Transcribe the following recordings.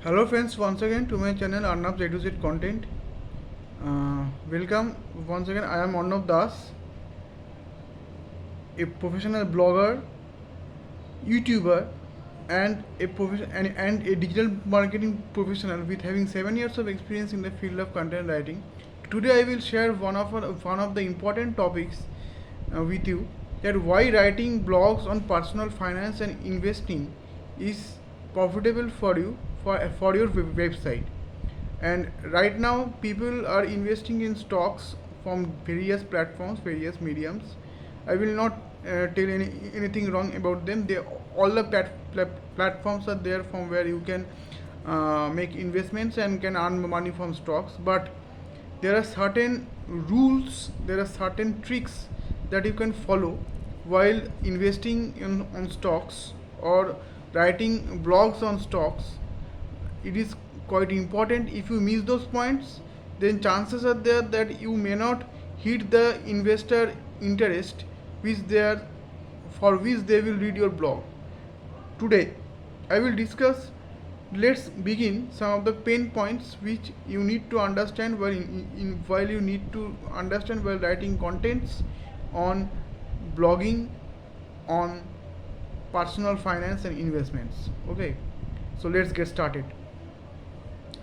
Hello friends, once again to my channel Arnab's A to Z content. Welcome once again. I am Arnab Das, a professional blogger, YouTuber, and and a digital marketing professional with having 7 years of experience in the field of content writing. Today I will share one of the important topics with you, that why writing blogs on personal finance and investing is profitable for you for your website. And right now people are investing in stocks from various platforms, various mediums. I will not tell anything wrong about them. All the platforms are there from where you can make investments and can earn money from stocks. But there are certain rules, there are certain tricks that you can follow while investing on stocks or writing blogs on stocks. It is quite important. If you miss those points, then chances are there that you may not hit the investor interest which they are for which they will read your blog. Today I will discuss, let's begin some of the pain points which you need to understand while you need to understand while writing contents on blogging on personal finance and investments. Okay, so let's get started.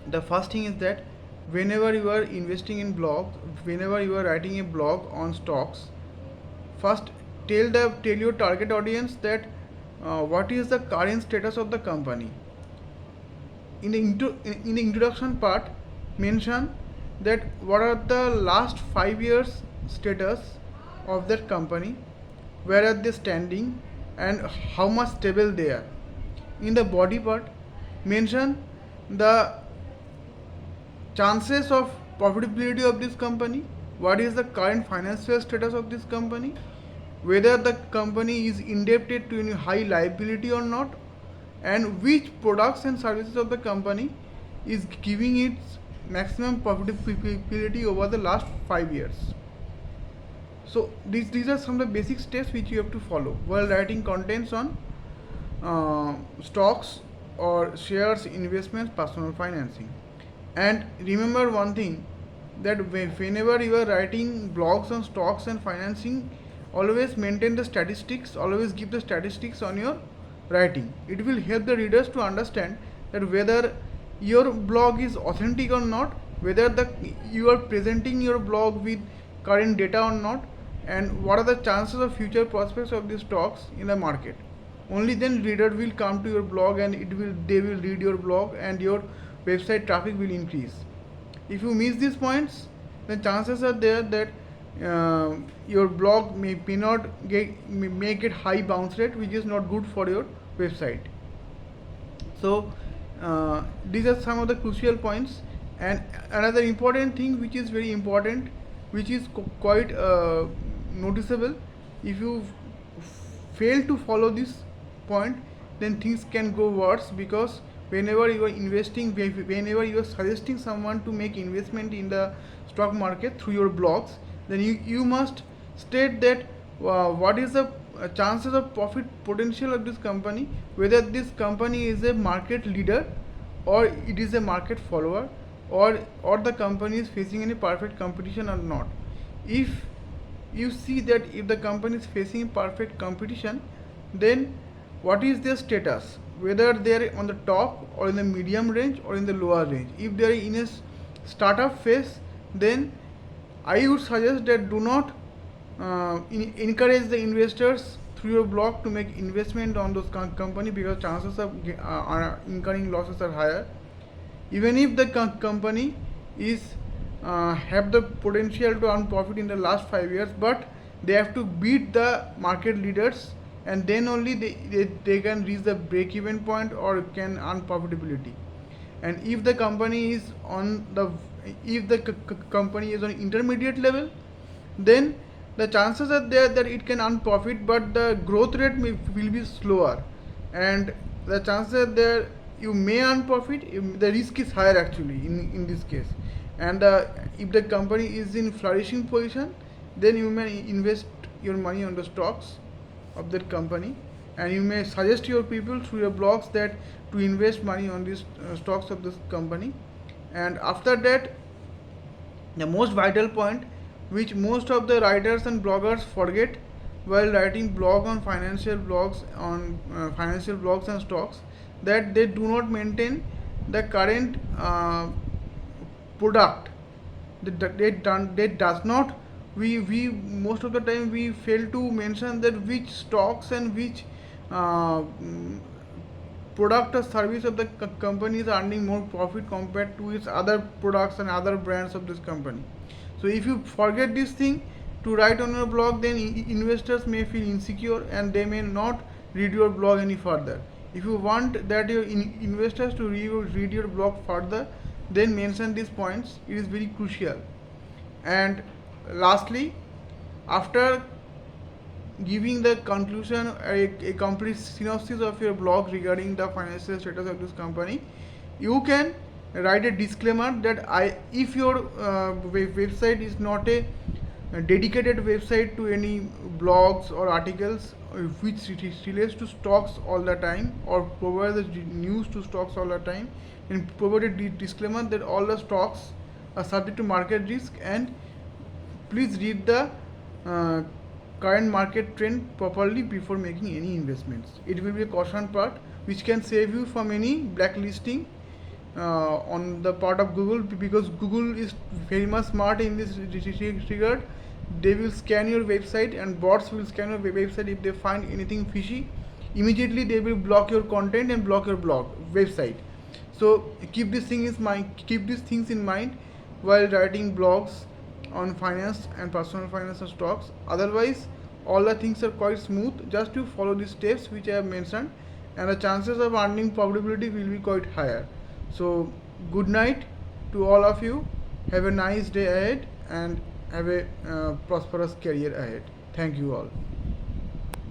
The first thing is that whenever you are investing in blogs, whenever you are writing a blog on stocks, first tell your target audience that what is the current status of the company. In the introduction part, mention that what are the last 5 years status of that company, where are they standing, and how much stable they are. In the body part, mention the chances of profitability of this company, what is the current financial status of this company, whether the company is indebted to any high liability or not, and which products and services of the company is giving its maximum profitability over the last 5 years. So these are some of the basic steps which you have to follow while writing contents on stocks or shares, investments, personal financing. And remember one thing, that whenever you are writing blogs on stocks and financing, always maintain the statistics, always give the statistics on your writing. It will help the readers to understand that whether your blog is authentic or not, whether you are presenting your blog with current data or not, and what are the chances of future prospects of these stocks in the market. Only then reader will come to your blog and they will read your blog and your website traffic will increase. If you miss these points, then chances are there that your blog may get high bounce rate, which is not good for your website. So these are some of the crucial points. And another important thing which is very important, which is quite noticeable, if you fail to follow this point, then things can go worse, because whenever you are investing, whenever you are suggesting someone to make investment in the stock market through your blogs, then you must state that what is the chances of profit potential of this company, whether this company is a market leader or it is a market follower, or the company is facing any perfect competition or not. If you see that if the company is facing perfect competition, then what is their status, whether they are on the top or in the medium range or in the lower range. If they are in a startup phase, then I would suggest that do not encourage the investors through your blog to make investment on those company, because chances of incurring losses are higher. Even if the company is have the potential to earn profit in the last 5 years, but they have to beat the market leaders, and then only they can reach the break even point or can earn profitability. And if the company is on the if the company is on intermediate level, then the chances are there that it can earn profit, but the growth rate will be slower, and the chances are there you may earn profit. The risk is higher actually in this case. And if the company is in flourishing position, then you may invest your money on the stocks of that company. and you may suggest your people through your blogs that to invest money on these stocks of this company. And after that, the most vital point which most of the writers and bloggers forget while writing blog on financial blogs and stocks, that they do not maintain the current product. They does not, we most of the time we fail to mention that which stocks and which uh, mm, product or service of the company is earning more profit compared to its other products and other brands of this company. So if you forget this thing to write on your blog, then investors may feel insecure and they may not read your blog any further. If you want that your investors to read your blog further, then mention these points. It is very crucial. And lastly, after giving the conclusion, a complete synopsis of your blog regarding the financial status of this company, you can write a disclaimer that if your website is not a dedicated website to any blogs or articles which relates to stocks all the time or provide the news to stocks all the time, and provide a disclaimer that all the stocks are subject to market risk, and please read the uh, current market trend properly before making any investments. It will be a caution part which can save you from any blacklisting on the part of Google, because Google is very much smart in this regard. They will scan your website, and bots will scan your website. If they find anything fishy, immediately they will block your content and block your blog website. So keep these things in mind while writing blogs on finance and personal finance and stocks. Otherwise, all the things are quite smooth. Just to follow the steps which I have mentioned, and the chances of earning profitability will be quite higher. So, good night to all of you. Have a nice day ahead and have a prosperous career ahead. Thank you all.